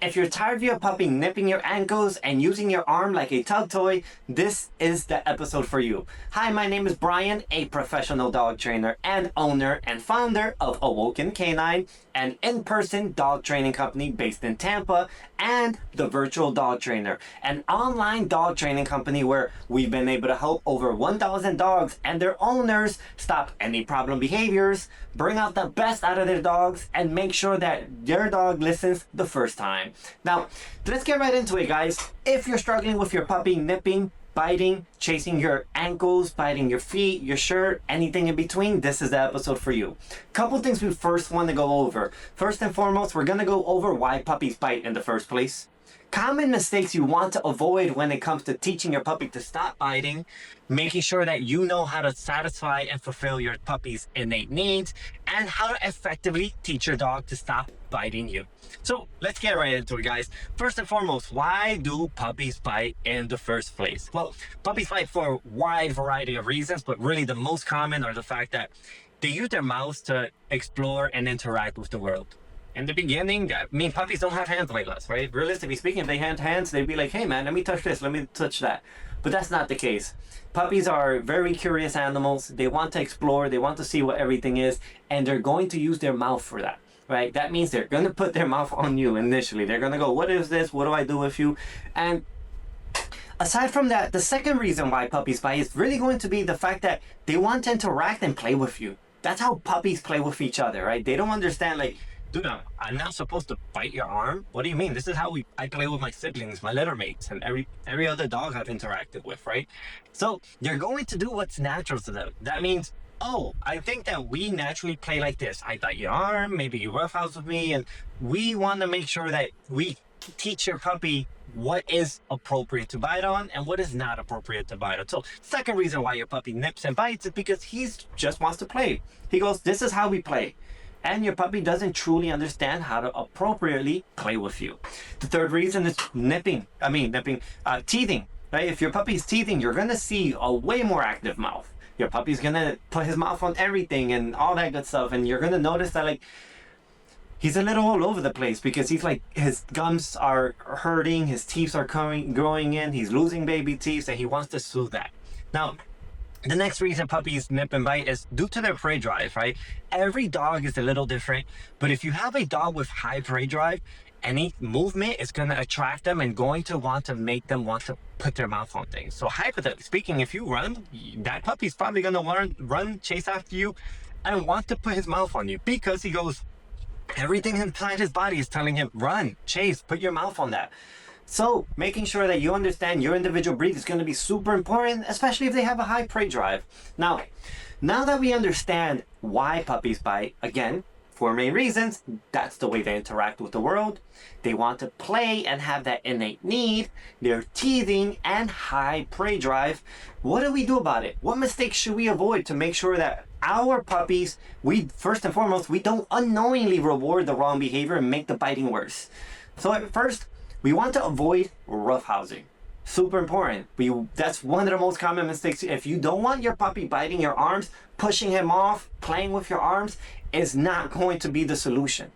If you're tired of your puppy nipping your ankles and using your arm like a tug toy, this is the episode for you. Hi, my name is Brian, a professional dog trainer and owner and founder of Awoken Canine, an in-person dog training company based in Tampa, and the Virtual Dog Trainer, an online dog training company where we've been able to help over 1,000 dogs and their owners stop any problem behaviors, bring out the best out of their dogs, and make sure that their dog listens the first time. Now, let's get right into it, guys. If you're struggling with your puppy nipping, biting, chasing your ankles, biting your feet, your shirt, anything in between, this is the episode for you. Couple things we first want to go over. First and foremost, we're going to go over why puppies bite in the first place. Common mistakes you want to avoid when it comes to teaching your puppy to stop biting, making sure that you know how to satisfy and fulfill your puppy's innate needs, and how to effectively teach your dog to stop biting you. So let's get right into it, guys. First and foremost, why do puppies bite in the first place? Well, puppies bite for a wide variety of reasons, but really the most common are the fact that they use their mouths to explore and interact with the world. In the beginning, I mean, puppies don't have hands like us, right? Realistically speaking, if they had hands, they'd be like, hey man, let me touch this, let me touch that. But that's not the case. Puppies are very curious animals. They want to explore, they want to see what everything is, and they're going to use their mouth for that, right? That means they're going to put their mouth on you initially. They're going to go, what is this? What do I do with you? And aside from that, the second reason why puppies bite is really going to be the fact that they want to interact and play with you. That's how puppies play with each other, right? They don't understand, like, dude, I'm not supposed to bite your arm? What do you mean? This is how I play with my siblings, my litter mates, and every other dog I've interacted with, right? So they're going to do what's natural to them. That means, oh, I think that we naturally play like this. I bite your arm, maybe you roughhouse with me, and we want to make sure that we teach your puppy what is appropriate to bite on and what is not appropriate to bite on. So second reason why your puppy nips and bites is because he just wants to play. He goes, this is how we play. And your puppy doesn't truly understand how to appropriately play with you. The third reason is teething, right? If your puppy's teething, you're gonna see a way more active mouth. Your puppy's gonna put his mouth on everything and all that good stuff, and you're gonna notice that, like, he's a little all over the place because he's like, his gums are hurting, his teeth are growing in, he's losing baby teeth, and he wants to soothe that. Now, the next reason puppies nip and bite is due to their prey drive, right? Every dog is a little different, but if you have a dog with high prey drive, any movement is going to attract them and going to want to make them want to put their mouth on things. So hypothetically speaking, if you run, that puppy's probably going to run, chase after you, and want to put his mouth on you because he goes, everything inside his body is telling him, run, chase, put your mouth on that. So making sure that you understand your individual breed is going to be super important, especially if they have a high prey drive. Now that we understand why puppies bite, again, for main reasons, that's the way they interact with the world. They want to play and have that innate need. They're teething and high prey drive. What do we do about it? What mistakes should we avoid to make sure that our puppies, first and foremost, we don't unknowingly reward the wrong behavior and make the biting worse? So at first, we want to avoid roughhousing. Super important. That's one of the most common mistakes. If you don't want your puppy biting your arms, pushing him off, playing with your arms is not going to be the solution.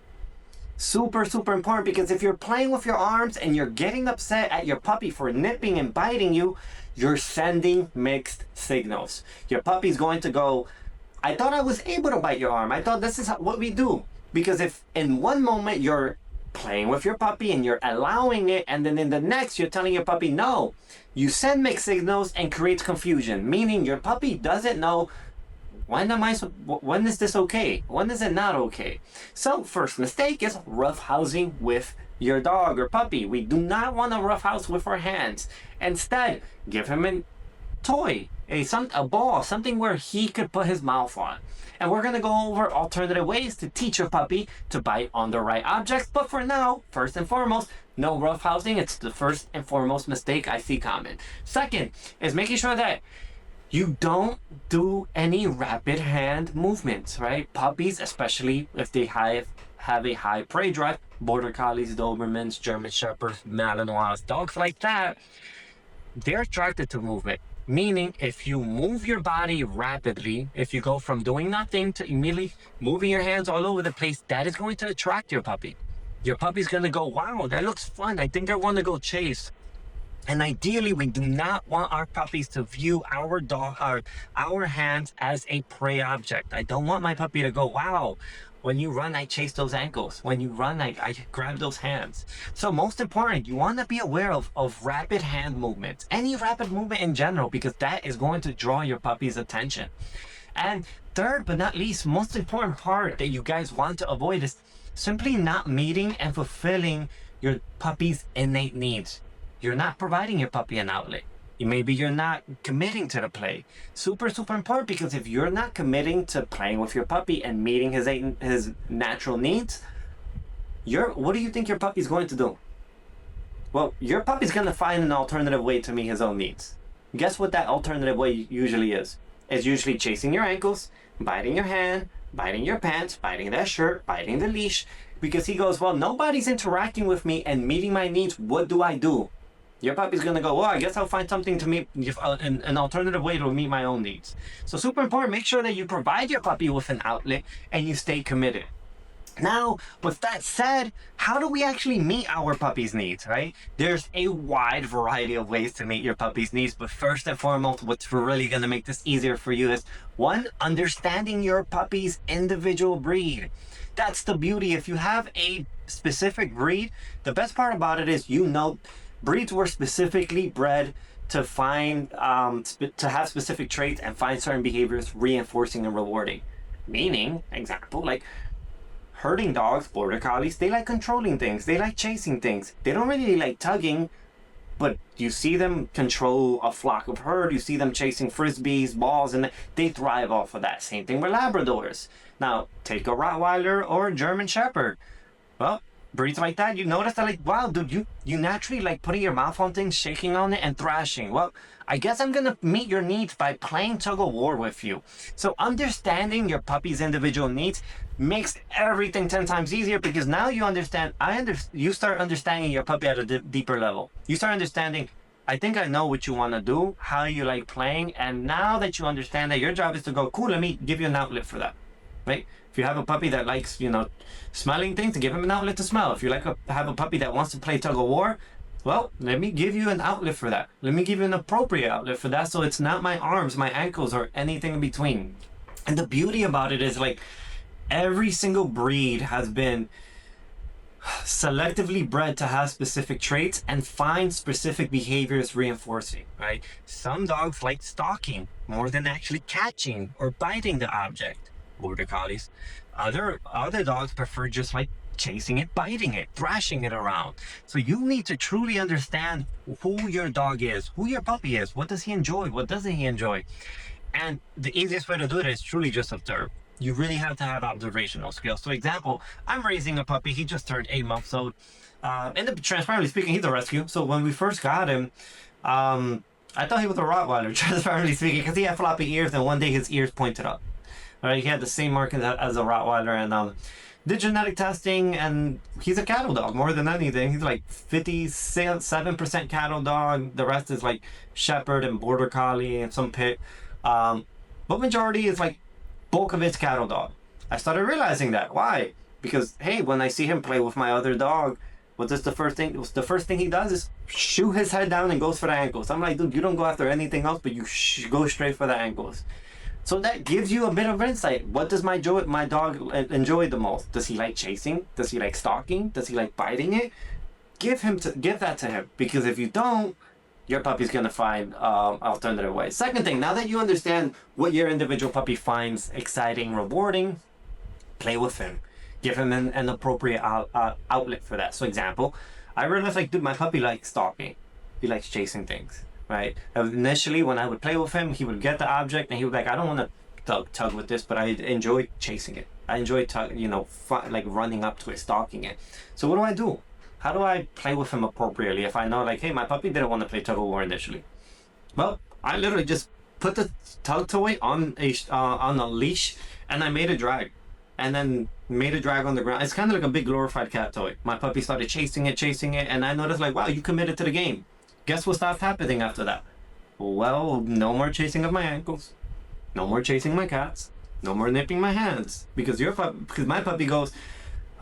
Super, super important, because if you're playing with your arms and you're getting upset at your puppy for nipping and biting you, you're sending mixed signals. Your puppy's going to go, I thought I was able to bite your arm. I thought this is what we do. Because if in one moment you're playing with your puppy and you're allowing it, and then in the next you're telling your puppy no, you send mixed signals and creates confusion, meaning your puppy doesn't know when is this okay, when is it not okay. So first mistake is roughhousing with your dog or puppy. We do not want to roughhouse with our hands. Instead, give him a toy, a ball, something where he could put his mouth on. And we're going to go over alternative ways to teach your puppy to bite on the right objects. But for now, first and foremost, no roughhousing. It's the first and foremost mistake I see common. Second is making sure that you don't do any rapid hand movements, right? Puppies, especially if they have a high prey drive, Border Collies, Dobermans, German Shepherds, Malinois, dogs like that, they're attracted to movement. Meaning, if you move your body rapidly, if you go from doing nothing to immediately moving your hands all over the place, that is going to attract your puppy. Your puppy's gonna go, wow, that looks fun. I think I want to go chase. And ideally, we do not want our puppies to view our hands as a prey object. I don't want my puppy to go, wow, when you run, I chase those ankles. When you run, I grab those hands. So most important, you want to be aware of rapid hand movements, any rapid movement in general, because that is going to draw your puppy's attention. And third but not least, most important part that you guys want to avoid is simply not meeting and fulfilling your puppy's innate needs. You're not providing your puppy an outlet. Maybe you're not committing to the play. Super, super important, because if you're not committing to playing with your puppy and meeting his natural needs, what do you think your puppy's going to do? Well, your puppy's going to find an alternative way to meet his own needs. Guess what that alternative way usually is? It's usually chasing your ankles, biting your hand, biting your pants, biting that shirt, biting the leash, because he goes, well, nobody's interacting with me and meeting my needs. What do I do? Your puppy's gonna go, well, I guess I'll find something to meet an alternative way to meet my own needs. So super important, make sure that you provide your puppy with an outlet and you stay committed. Now, with that said, how do we actually meet our puppy's needs, right? There's a wide variety of ways to meet your puppy's needs, but first and foremost, what's really gonna make this easier for you is, one, understanding your puppy's individual breed. That's the beauty. If you have a specific breed, the best part about it is, breeds were specifically bred to find, to have specific traits and find certain behaviors reinforcing and rewarding. Meaning, example, like herding dogs, border collies, they like controlling things. They like chasing things. They don't really like tugging, but you see them control a flock of herd. You see them chasing frisbees, balls, and they thrive off of that. Same thing with Labradors. Now, take a Rottweiler or a German Shepherd. Well, breeds like that, you notice that, like, wow, dude, you naturally like putting your mouth on things, shaking on it, and thrashing. Well, I guess I'm gonna meet your needs by playing tug of war with you. So understanding your puppy's individual needs makes everything 10 times easier, because now you understand. You start understanding your puppy at a deeper level. You start understanding, I think I know what you want to do, how you like playing, and now that you understand that, your job is to go, cool, let me give you an outlet for that, right? If you have a puppy that likes, smelling things, give him an outlet to smell. If you have a puppy that wants to play tug of war, well, let me give you an outlet for that. Let me give you an appropriate outlet for that, so it's not my arms, my ankles, or anything in between. And the beauty about it is, like, every single breed has been selectively bred to have specific traits and find specific behaviors reinforcing, right? Some dogs like stalking more than actually catching or biting the object. Border collies. Other dogs prefer just like chasing it, biting it, thrashing it around. So you need to truly understand who your dog is, who your puppy is, what does he enjoy, what doesn't he enjoy. And the easiest way to do it is truly just observe. You really have to have observational skills. So example, I'm raising a puppy, he just turned 8 months old. And transparently speaking, he's a rescue. So when we first got him, I thought he was a Rottweiler, transparently speaking, because he had floppy ears, and one day his ears pointed up. Right, he had the same markings as a Rottweiler, and did genetic testing, and he's a cattle dog more than anything. He's like 57% cattle dog. The rest is like shepherd and border collie and some pit. But majority is like bulk of it's cattle dog. I started realizing that. Why? Because hey, when I see him play with my other dog, the first thing he does is shoot his head down and goes for the ankles. I'm like, dude, you don't go after anything else, but you go straight for the ankles. So that gives you a bit of insight. What does my dog enjoy the most? Does he like chasing? Does he like stalking? Does he like biting it? Give that to him, because if you don't, your puppy's gonna find alternative ways. Second thing, now that you understand what your individual puppy finds exciting, rewarding, play with him. Give him an appropriate outlet for that. So example, I realized, like, dude, my puppy likes stalking. He likes chasing things. Right. Initially, when I would play with him, he would get the object and he would be like, I don't want to tug with this, but I enjoy chasing it. I enjoy like running up to it, stalking it. So what do? How do I play with him appropriately if I know, like, hey, my puppy didn't want to play tug of war initially? Well, I literally just put the tug toy on a leash, and I made a drag, and then made a drag on the ground. It's kind of like a big glorified cat toy. My puppy started chasing it, and I noticed, like, wow, you committed to the game. Guess what stopped happening after that? Well, no more chasing of my ankles, no more chasing my cats, no more nipping my hands, because my puppy goes,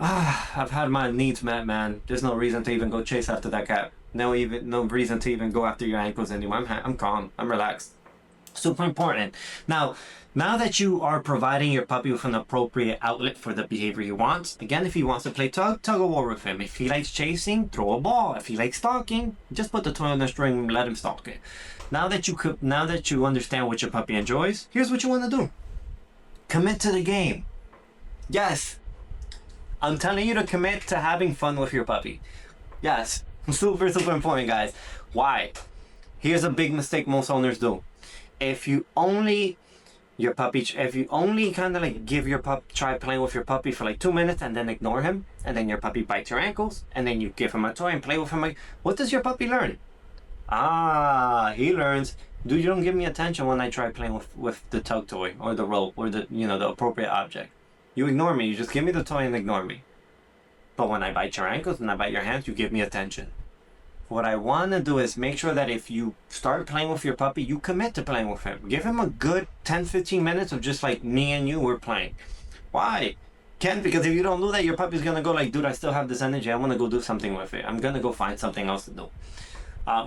I've had my needs met, man. There's no reason to even go chase after that cat. No reason to even go after your ankles anymore. I'm calm. I'm relaxed. Super important. Now that you are providing your puppy with an appropriate outlet for the behavior he wants, again, if he wants to play tug a war with him. If he likes chasing, throw a ball. If he likes stalking, just put the toy on the string and let him stalk it. Now that you understand what your puppy enjoys, here's what you want to do. Commit to the game. Yes, I'm telling you to commit to having fun with your puppy. Yes, super important, guys. Why? Here's a big mistake most owners do. If you only kind of like give your try playing with your puppy for like 2 minutes and then ignore him, and then your puppy bites your ankles, and then you give him a toy and play with him, like, what does your puppy learn? He learns, dude, you don't give me attention when I try playing with the tug toy or the rope or the appropriate object. You ignore me. You just give me the toy and ignore me. But when I bite your ankles and I bite your hands, you give me attention. What I want to do is make sure that if you start playing with your puppy, you commit to playing with him. Give him a good 10-15 minutes of just like me and you, we're playing. Why? Because if you don't do that, your puppy's going to go like, dude, I still have this energy. I want to go do something with it. I'm going to go find something else to do.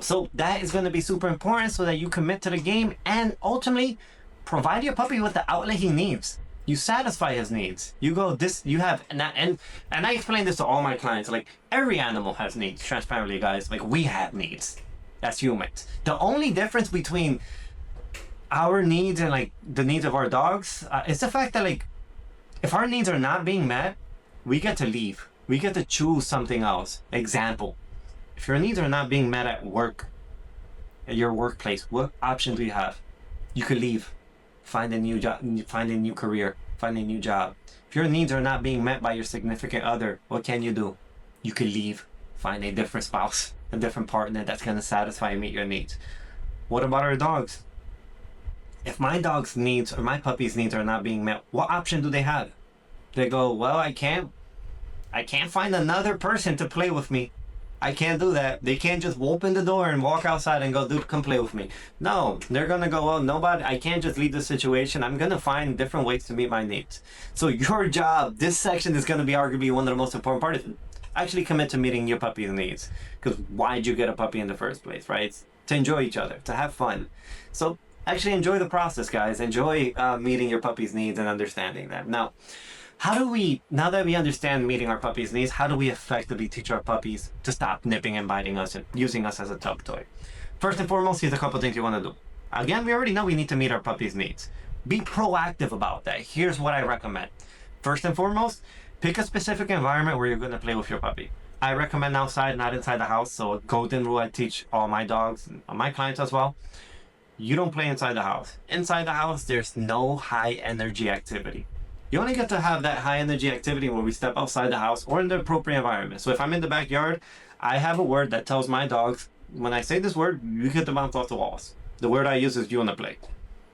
So that is going to be super important so that you commit to the game and ultimately provide your puppy with the outlet he needs. You satisfy his needs. You go and I explain this to all my clients. Like, every animal has needs. Transparently, guys. Like, we have needs as humans. The only difference between our needs and like the needs of our dogs is the fact that like if our needs are not being met, we get to leave. We get to choose something else. Example: if your needs are not being met at work, at your workplace, what option do you have? You could leave. Find a new job, find a new career, find a new job. If your needs are not being met by your significant other, what can you do? You can leave, find a different spouse, a different partner that's going to satisfy and meet your needs. What about our dogs? If my dog's needs or my puppy's needs are not being met, what option do they have? They go, well, I can't find another person to play with me. I can't do that. They can't just open the door and walk outside and go, dude, come play with me. No, they're going to go, well, I can't just leave the situation. I'm going to find different ways to meet my needs. So your job, this section is going to be arguably one of the most important parts. Actually commit to meeting your puppy's needs. Because why'd you get a puppy in the first place, right? It's to enjoy each other, to have fun. So actually enjoy the process, guys. Enjoy meeting your puppy's needs and understanding them. Now that we understand meeting our puppy's needs, how do we effectively teach our puppies to stop nipping and biting us and using us as a tug toy? First and foremost, here's a couple things you want to do. Again, we already know we need to meet our puppy's needs. Be proactive about that. Here's what I recommend. First and foremost, pick a specific environment where you're going to play with your puppy. I recommend outside, not inside the house. So a golden rule I teach all my dogs and my clients as well. You don't play inside the house. Inside the house, there's no high energy activity. You only get to have that high energy activity when we step outside the house or in the appropriate environment. So if I'm in the backyard, I have a word that tells my dogs, when I say this word, you get to bounce off the walls. The word I use is you want to play.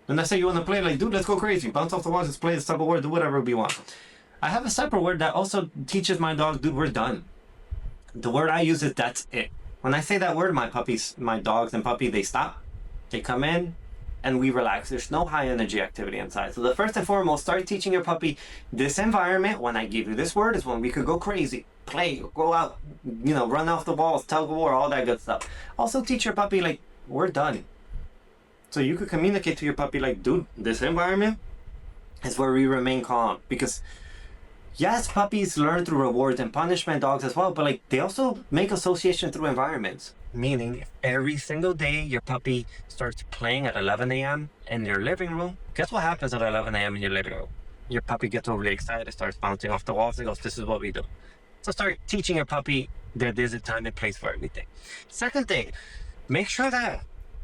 When I say you want to play, like, dude, let's go crazy. Bounce off the walls, let's play this type of word, do whatever we want. I have a separate word that also teaches my dogs, dude, we're done. The word I use is that's it. When I say that word, my dogs and puppy, they stop. They come in, and we relax. There's no high energy activity inside. So the first and foremost, start teaching your puppy this environment. When I give you this word is when we could go crazy, play, go out, run off the walls, tug of war, all that good stuff. Also teach your puppy, like, we're done. So you could communicate to your puppy like, dude, this environment is where we remain calm. Because yes, puppies learn through rewards and punishment, dogs as well, but like they also make association through environments. Meaning, if every single day your puppy starts playing at 11 a.m. in your living room, guess what happens at 11 a.m. in your living room? Your puppy gets overly excited, starts bouncing off the walls, and goes, this is what we do. So start teaching your puppy that there's a time and place for everything. Second thing, make sure that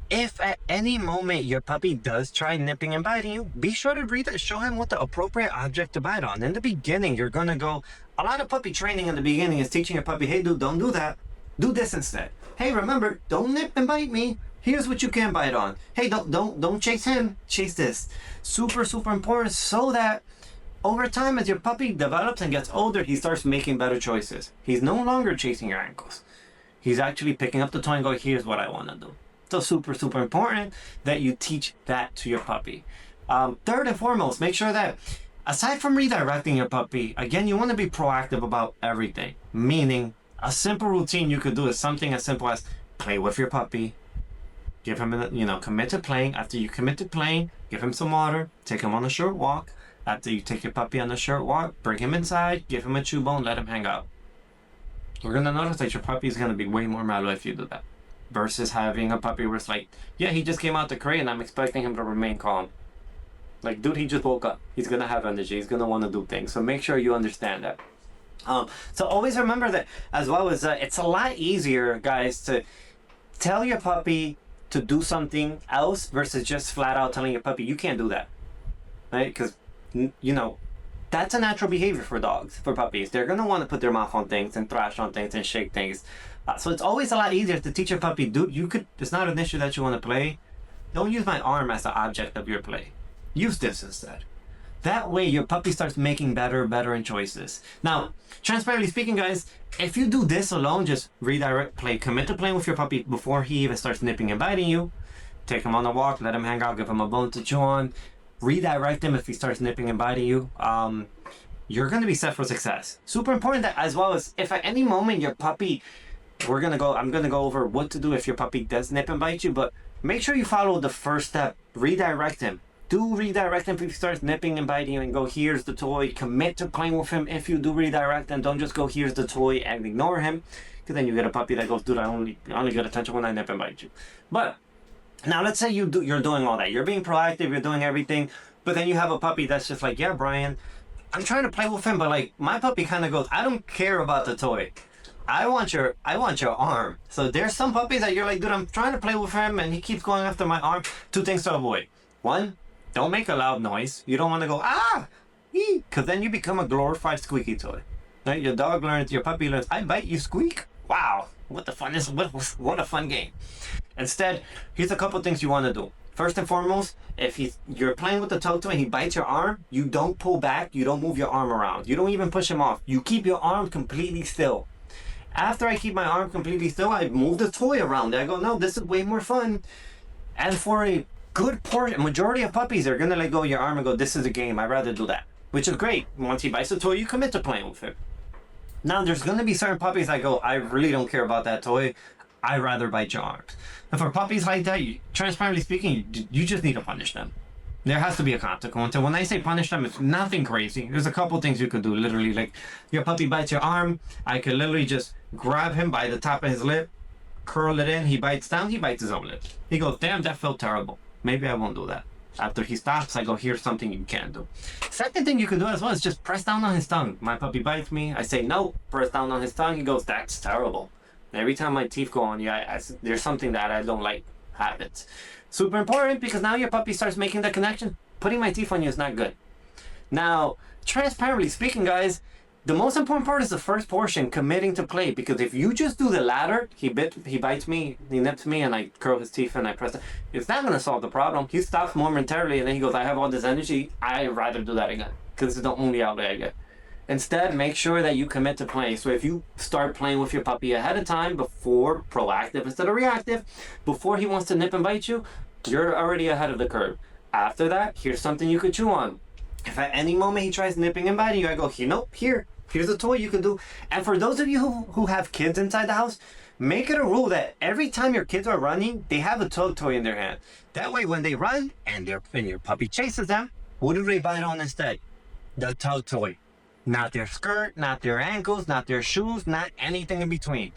if at any moment your puppy does try nipping and biting you, be sure to show him what the appropriate object to bite on. In the beginning, you're going to go, a lot of puppy training in the beginning is teaching your puppy, hey dude, don't do that. Do this instead. Hey, remember, don't nip and bite me. Here's what you can bite on. Hey, don't chase him. Chase this. Super, super important so that over time, as your puppy develops and gets older, he starts making better choices. He's no longer chasing your ankles. He's actually picking up the toy and going, here's what I want to do. So super, super important that you teach that to your puppy. Third and foremost, make sure that Aside from redirecting your puppy, again, you want to be proactive about everything. Meaning, a simple routine you could do is something as simple as play with your puppy. Give him, commit to playing. After you commit to playing, give him some water. Take him on a short walk. After you take your puppy on a short walk, bring him inside, give him a chew bone, let him hang out. You're going to notice that your puppy is going to be way more mellow if you do that. Versus having a puppy where it's like, yeah, he just came out the crate and I'm expecting him to remain calm. Like, dude, he just woke up. He's going to have energy. He's going to want to do things. So make sure you understand that. So always remember that as well as it's a lot easier, guys, to tell your puppy to do something else versus just flat out telling your puppy, you can't do that. Right? Because, that's a natural behavior for dogs, for puppies. They're going to want to put their mouth on things and thrash on things and shake things. So it's always a lot easier to teach your puppy, dude, it's not an issue that you want to play. Don't use my arm as the object of your play. Use this instead. That way your puppy starts making better choices. Now, transparently speaking, guys, if you do this alone, just redirect play, commit to playing with your puppy before he even starts nipping and biting you. Take him on a walk, let him hang out, give him a bone to chew on. Redirect him if he starts nipping and biting you. You're going to be set for success. Super important that as well as if at any moment your puppy, I'm going to go over what to do if your puppy does nip and bite you, but make sure you follow the first step. Redirect him. Do redirect him if he starts nipping and biting you and go, here's the toy. Commit to playing with him if you do redirect him. Don't just go, here's the toy and ignore him. Because then you get a puppy that goes, dude, I only get attention when I nip and bite you. But now let's say you're doing all that. You're being proactive, you're doing everything. But then you have a puppy that's just like, yeah, Brian, I'm trying to play with him, but like my puppy kind of goes, I don't care about the toy. I want your arm. So there's some puppies that you're like, dude, I'm trying to play with him and he keeps going after my arm. 2 things to avoid. 1, don't make a loud noise. You don't want to go, because then you become a glorified squeaky toy. Right? Your puppy learns, I bite, you squeak. Wow, what a fun game. Instead, here's a couple things you want to do. First and foremost, if you're playing with the tug toy and he bites your arm, you don't pull back, you don't move your arm around. You don't even push him off. You keep your arm completely still. After I keep my arm completely still, I move the toy around. I go, no, this is way more fun. And for a good majority of puppies, they're going to let go of your arm and go, this is a game, I'd rather do that. Which is great. Once he bites the toy, you commit to playing with him. Now, there's going to be certain puppies that go, I really don't care about that toy. I'd rather bite your arms. And for puppies like that, transparently speaking, you just need to punish them. There has to be a consequence. And when I say punish them, it's nothing crazy. There's a couple things you could do. Literally, like your puppy bites your arm, I could literally just grab him by the top of his lip, curl it in, he bites down, he bites his own lip. He goes, damn, that felt terrible. Maybe I won't do that. After he stops, I go, here's something you can do. Second thing you can do as well is just press down on his tongue. My puppy bites me. I say, no, press down on his tongue. He goes, that's terrible. Every time my teeth go on you, there's something that I don't like habits. Super important because now your puppy starts making the connection. Putting my teeth on you is not good. Now, transparently speaking, guys, the most important part is the first portion, committing to play. Because if you just do the latter, he bites me, he nips me, and I curl his teeth and I press it, it's not going to solve the problem. He stops momentarily and then he goes, I have all this energy, I'd rather do that again. Because it's the only outlet I get. Instead, make sure that you commit to playing. So if you start playing with your puppy ahead of time, before proactive instead of reactive, before he wants to nip and bite you, you're already ahead of the curve. After that, here's something you could chew on. If at any moment he tries nipping and biting you, I go, nope, here's a toy you can do. And for those of you who have kids inside the house, make it a rule that every time your kids are running, they have a tug toy in their hand. That way, when they run and your puppy chases them, what do they bite on instead? The tug toy. Not their skirt, not their ankles, not their shoes, not anything in between.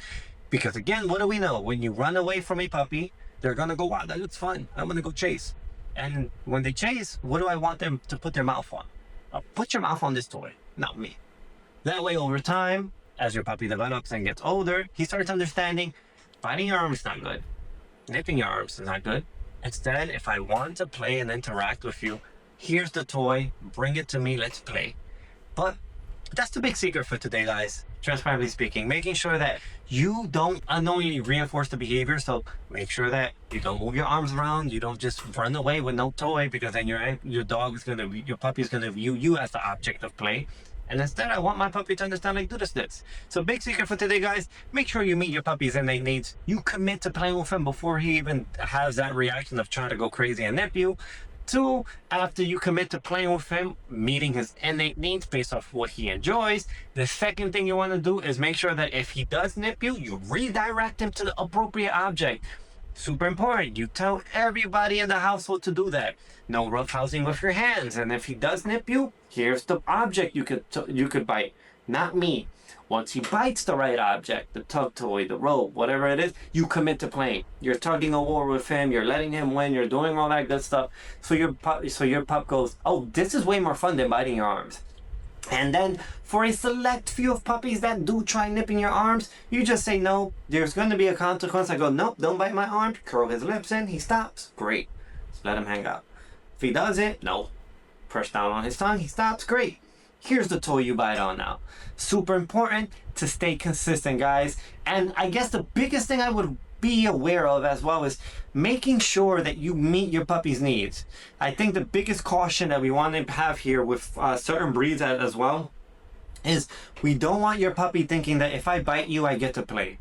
Because again, what do we know? When you run away from a puppy, they're going to go, wow, that looks fun. I'm going to go chase. And when they chase, what do I want them to put their mouth on? Put your mouth on this toy, not me. That way, over time, as your puppy develops and gets older, he starts understanding biting your arms is not good. Nipping your arms is not good. Instead, if I want to play and interact with you, here's the toy. Bring it to me. Let's play. But that's the big secret for today, guys. Transparently speaking, making sure that you don't unknowingly reinforce the behavior. So make sure that you don't move your arms around. You don't just run away with no toy, because then your puppy is gonna view you as the object of play. And instead, I want my puppy to understand like do this. So big secret for today, guys. Make sure you meet your puppy's innate needs. You commit to playing with him before he even has that reaction of trying to go crazy and nip you. 2, after you commit to playing with him, meeting his innate needs based off what he enjoys, the second thing you want to do is make sure that if he does nip you, you redirect him to the appropriate object. Super important. You tell everybody in the household to do that. No roughhousing with your hands. And if he does nip you, here's the object you could bite. Not me. Once he bites the right object, the tug toy, the rope, whatever it is, you commit to playing. You're tugging a war with him. You're letting him win. You're doing all that good stuff. So your pup goes, oh, this is way more fun than biting your arms. And then for a select few of puppies that do try nipping your arms, you just say no. There's going to be a consequence. I go, nope, don't bite my arm. Curl his lips in. He stops. Great. Let him hang out. If he does it, no. Press down on his tongue. He stops. Great. Here's the toy you bite on now. Super important to stay consistent, guys. And I guess the biggest thing I would be aware of as well is making sure that you meet your puppy's needs. I think the biggest caution that we want to have here with certain breeds as well is we don't want your puppy thinking that if I bite you, I get to play,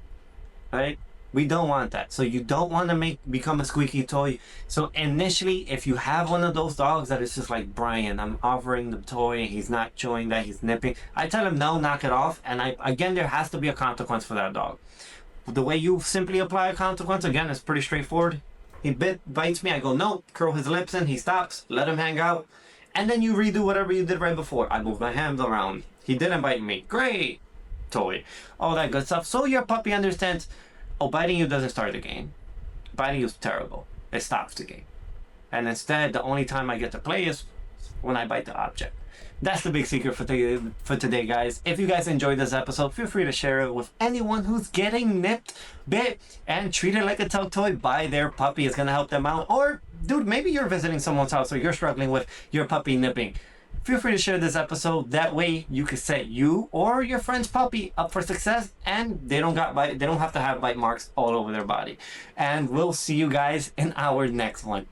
right? We don't want that. So you don't want to become a squeaky toy. So initially, if you have one of those dogs that is just like, Brian, I'm offering the toy, he's not chewing that, he's nipping, I tell him no, knock it off. And again, there has to be a consequence for that dog. The way you simply apply a consequence, again, is pretty straightforward. He bites me, I go no, curl his lips in, he stops, let him hang out. And then you redo whatever you did right before. I move my hands around. He didn't bite me. Great. Toy. All that good stuff. So your puppy understands, oh, biting you doesn't start the game. Biting you is terrible. It stops the game. And instead, the only time I get to play is when I bite the object. That's the big secret for today, guys. If you guys enjoyed this episode, feel free to share it with anyone who's getting nipped, bit, and treated like a tug toy by their puppy. It's going to help them out. Or, dude, maybe you're visiting someone's house or you're struggling with your puppy nipping. Feel free to share this episode. That way you can set you or your friend's puppy up for success, and they don't have to have bite marks all over their body. And we'll see you guys in our next one.